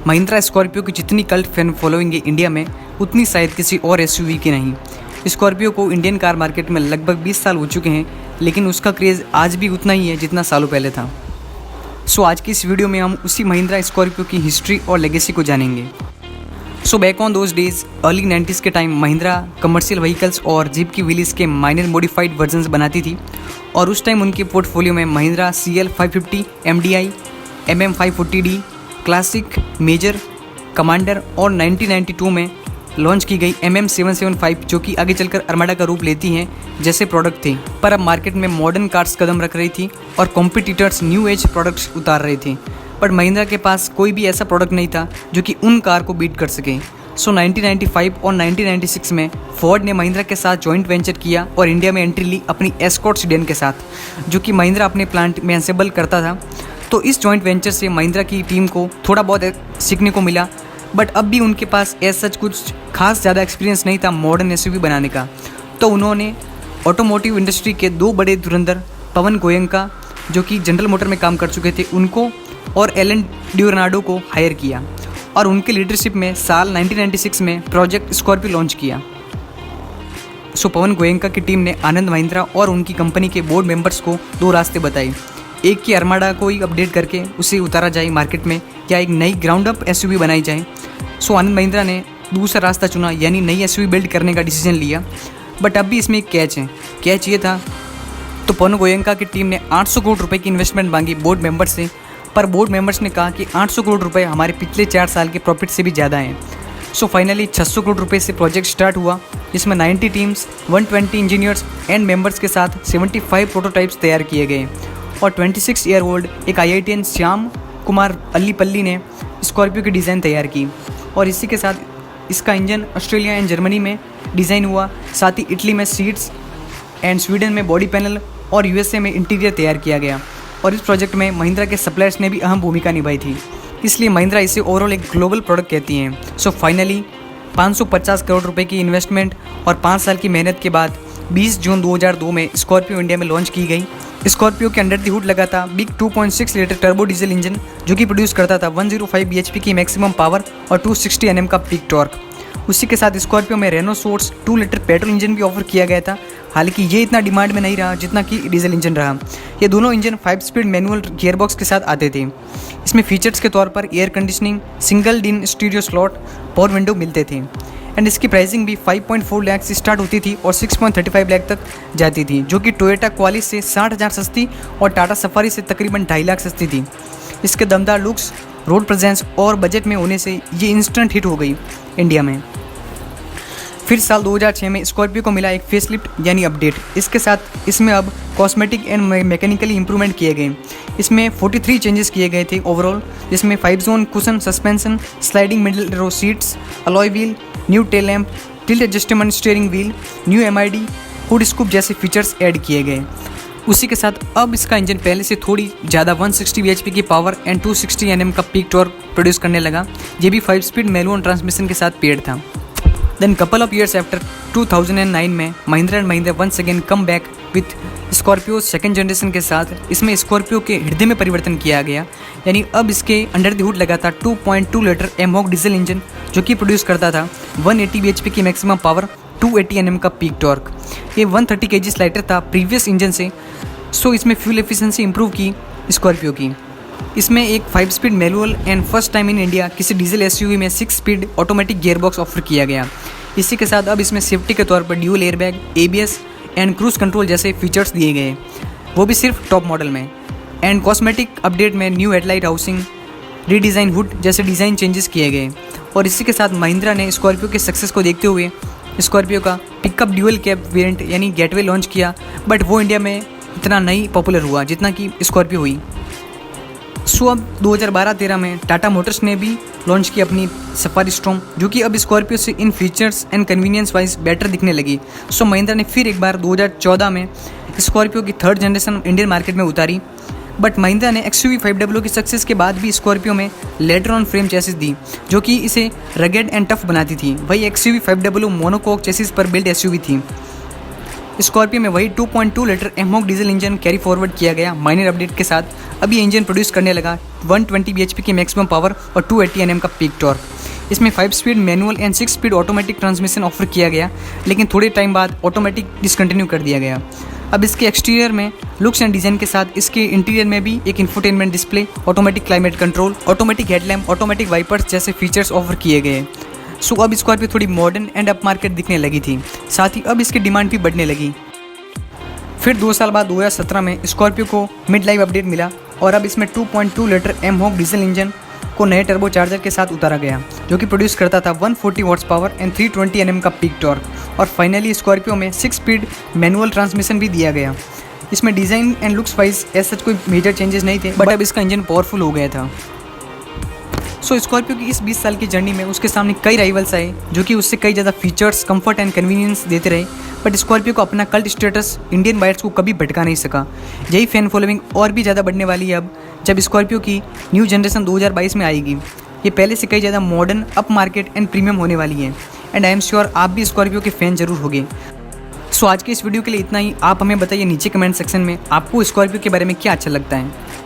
Mahindra Scorpio की जितनी cult fan following है इंडिया में, उतनी शायद किसी और एसयूवी की नहीं। स्कॉर्पियो को इंडियन कार मार्केट में लगभग 20 साल हो चुके हैं, लेकिन उसका क्रेज़ आज भी उतना ही है जितना सालों पहले था। सो आज की इस वीडियो में हम उसी महिंद्रा स्कॉर्पियो की हिस्ट्री और लेगेसी को जानेंगे। So back on those days early 90s के टाइम महिंद्रा कमर्शियल व्हीकल्स और जीप की व्हील्स के माइनर मॉडिफाइड वर्जन्स बनाती थी, और उस टाइम उनके पोर्टफोलियो में Mahindra CL550, MDI, MM540D, classic, major, commander और 1992 में लॉन्च की गई MM775, जो कि आगे चलकर अर्माडा का रूप लेती हैं, जैसे प्रोडक्ट थे। पर अब मार्केट में मॉडर्न कार्स कदम रख रही थी और कॉम्पिटिटर्स न्यू एज प्रोडक्ट्स उतार रहे थे, बट महिंद्रा के पास कोई भी ऐसा प्रोडक्ट नहीं था जो कि उन कार को बीट कर सके। सो 1995 और 1996 में फोर्ड ने महिंद्रा के साथ जॉइंट वेंचर किया और इंडिया में एंट्री ली अपनी एस्कॉर्ट सीडेन के साथ, जो कि महिंद्रा अपने प्लांट में असेंबल करता था। तो इस जॉइंट वेंचर से महिंद्रा की टीम को थोड़ा बहुत सीखने को मिला, बट अब भी उनके पास एज सच कुछ खास ज़्यादा एक्सपीरियंस नहीं था मॉडर्न एसयूवी बनाने का। तो उन्होंने ऑटोमोटिव इंडस्ट्री के दो बड़े धुरंधर, पवन गोयंका जो कि जनरल मोटर में काम कर चुके थे, उनको और एलन ड्यूरनाडो को हायर किया और उनके लीडरशिप में साल 1996 में प्रोजेक्ट स्कॉर्पियो लॉन्च किया। सो पवन गोयंका की टीम ने आनंद महिंद्रा और उनकी कंपनी के बोर्ड मेंबर्स को दो रास्ते बताए। एक कि अर्माडा को ही अपडेट करके उसे उतारा जाए मार्केट में, या एक नई ग्राउंड अप एसयूवी बनाई जाए। सो आनंद महिंद्रा ने दूसरा रास्ता चुना, यानी नई एसयूवी बिल्ड करने का डिसीजन लिया। बट अब भी इसमें एक कैच है। कैच ये था, तो पवन गोयंका की टीम ने 800 करोड़ रुपए की इन्वेस्टमेंट मांगी बोर्ड मेंबर्स से, पर बोर्ड मेंबर्स ने कहा कि 800 करोड़ रुपए हमारे पिछले 4 साल के प्रॉफिट से भी ज़्यादा हैं। सो फाइनली 600 करोड़ रुपए से प्रोजेक्ट स्टार्ट हुआ, जिसमें 90 टीम्स, 120 इंजीनियर्स एंड मेंबर्स के साथ 75 प्रोटोटाइप्स तैयार किए गए, और 26 ईयर ओल्ड एक IITian श्याम कुमार अल्लीपल्ली ने स्कॉर्पियो की डिज़ाइन तैयार की। और इसी के साथ इसका इंजन ऑस्ट्रेलिया एंड जर्मनी में डिज़ाइन हुआ, साथ ही इटली में सीट्स एंड स्वीडन में बॉडी पैनल और USA में इंटीरियर तैयार किया गया। और इस प्रोजेक्ट में महिंद्रा के सप्लायर्स ने भी अहम भूमिका निभाई थी, इसलिए महिंद्रा इसे ओवरऑल एक ग्लोबल प्रोडक्ट कहती हैं। सो फाइनली 550 करोड़ रुपए की इन्वेस्टमेंट और 5 साल की मेहनत के बाद 20 जून 2002 में स्कॉर्पियो इंडिया में लॉन्च की गई। स्कॉर्पियो के अंडर द हुड लगा था big 2.6 litre turbo diesel engine, जो कि प्रोड्यूस करता था 105 bhp की मैक्सिमम पावर और 260 Nm का पीक टॉर्क। उसी के साथ स्कॉर्पियो में Renault source 2 litre petrol engine भी ऑफर किया गया था, हालांकि ये इतना डिमांड में नहीं रहा जितना कि डीजल इंजन रहा। ये दोनों इंजन 5 स्पीड मैनुअल गियरबॉक्स के साथ आते थे। इसमें फीचर्स के तौर पर एयर कंडीशनिंग, सिंगल डिन स्टीरियो स्लॉट, पावर विंडो मिलते थे, एंड इसकी प्राइसिंग भी 5.4 लाख से स्टार्ट होती थी और 6.35 लाख तक जाती थी, जो कि टोयोटा क्वालिस से 60,000 सस्ती और टाटा सफारी से तकरीबन 2.5 लाख सस्ती थी। इसके दमदार लुक्स, रोड प्रेजेंस और बजट में होने से ये इंस्टेंट हिट हो गई इंडिया में। फिर साल 2006 में स्कॉर्पियो को मिला एक फेसलिफ्ट यानी अपडेट। इसके साथ इसमें अब कॉस्मेटिक एंड मैकेनिकली इंप्रूवमेंट किए गए। इसमें 43 चेंजेस किए गए थे ओवरऑल, जिसमें 5 zone cushion suspension, sliding middle row seats, alloy wheel, new tail lamp, tilt adjustment steering wheel, new MID, hood scoop जैसे फीचर्स ऐड किए गए। उसी के साथ अब इसका इंजन पहले से थोड़ी ज़्यादा 160 bhp की पावर एंड 260 Nm का पीक टॉर्क प्रोड्यूस करने लगा। ये भी 5 स्पीड मैनुअल ट्रांसमिशन के साथ पेड था। Then couple of years after 2009 में Mahindra and Mahindra once again come back with Scorpio second generation के साथ। इसमें स्कॉर्पियो के हृदय में परिवर्तन किया गया, यानी अब इसके अंडर द हुड लगा था 2.2 लीटर एमहॉक डीजल इंजन, जो कि प्रोड्यूस करता था 180 bhp की मैक्सिमम पावर, 280 Nm का पीक टॉर्क। ये 130 kg लाइटर था प्रीवियस इंजन से। सो इसमें फ्यूल एफिशिएंसी इंप्रूव की स्कॉर्पियो की। इसमें एक 5 speed manual and first time in India किसी डीजल एसयूवी में 6 स्पीड ऑटोमेटिक गियरबॉक्स ऑफर किया गया। इसी के साथ अब इसमें सेफ्टी के तौर पर dual airbag, ABS and cruise control जैसे फीचर्स दिए गए, वो भी सिर्फ टॉप मॉडल में। एंड कॉस्मेटिक अपडेट में new headlight housing, redesign hood जैसे डिज़ाइन चेंजेस किए गए। और इसी के साथ महिंद्रा ने स्कॉर्पियो के सक्सेस को देखते हुए स्कॉर्पियो का पिकअप ड्यूअल कैब वेरिएंट यानी गेटवे लॉन्च किया, बट वो इंडिया में इतना नहीं पॉपुलर हुआ जितना कि स्कॉर्पियो हुई। सो अब 2012-13 में टाटा मोटर्स ने भी लॉन्च की अपनी सफारी स्टॉर्म, जो कि अब स्कॉर्पियो से इन features and convenience wise better दिखने लगी। सो महिंद्रा ने फिर एक बार 2014 में स्कॉर्पियो की 3rd जनरेशन इंडियन मार्केट में उतारी, बट महिंद्रा ने XUV 500 की सक्सेस के बाद भी स्कॉर्पियो में लेटर ऑन फ्रेम चेसिस दी, जो कि इसे रगेड एंड टफ बनाती थी। वही XUV 500 मोनोकोक चेसिस पर बिल्ड SUV थी। स्कॉर्पियो में वही 2.2 litre mHawk diesel engine carry forward किया गया माइनर अपडेट के साथ। अब ये इंजन प्रोड्यूस करने लगा 120 bhp की मैक्सिमम पावर और 280 Nm का पीक टॉर्क। इसमें 5 speed manual and 6 speed automatic transmission offer किया गया, लेकिन थोड़े टाइम बाद ऑटोमेटिक डिसकंटिन्यू कर दिया गया। अब इसके एक्सटीरियर में लुक्स एंड डिज़ाइन के साथ इसके इंटीरियर में भी एक infotainment display, automatic climate control, automatic headlamp, automatic wipers जैसे फीचर्स ऑफर किए गए। सो अब स्कॉर्पियो थोड़ी मॉडर्न एंड अप मार्केट दिखने लगी थी, साथ ही अब इसकी डिमांड भी बढ़ने लगी। फिर 2 साल बाद 2017 में स्कॉर्पियो को मिड लाइफ अपडेट मिला और अब इसमें 2.2 लीटर एमहॉक डीजल इंजन को नए टर्बो चार्जर के साथ उतारा गया, जो कि प्रोड्यूस करता था 140 वॉट्स पावर एंड 320 Nm का पीक टॉर्क। और फाइनली स्कॉर्पियो में 6 स्पीड मैनुअल ट्रांसमिशन भी दिया गया। इसमें डिज़ाइन एंड लुक्स वाइज ऐसा कोई मेजर चेंजेस नहीं थे, बट अब इसका इंजन पावरफुल हो गया था। सो स्कॉर्पियो की इस 20 साल की जर्नी में उसके सामने कई राइवल्स आए जो कि उससे कई ज़्यादा फीचर्स, कंफर्ट एंड कन्वीनियंस देते रहे, बट स्कॉर्पियो को अपना कल्ट स्टेटस इंडियन बायर्स को कभी भटका नहीं सका। यही फैन फॉलोइंग और भी ज़्यादा बढ़ने वाली है अब जब स्कॉर्पियो की न्यू जनरेशन 2022 में आएगी। ये पहले से कई ज़्यादा modern, up market and premium होने वाली है, एंड आई एम श्योर आप भी स्कॉर्पियो के फ़ैन जरूर होंगे। सो आज के इस वीडियो के लिए इतना ही। आप हमें बताइए नीचे कमेंट सेक्शन में आपको स्कॉर्पियो के बारे में क्या अच्छा लगता है।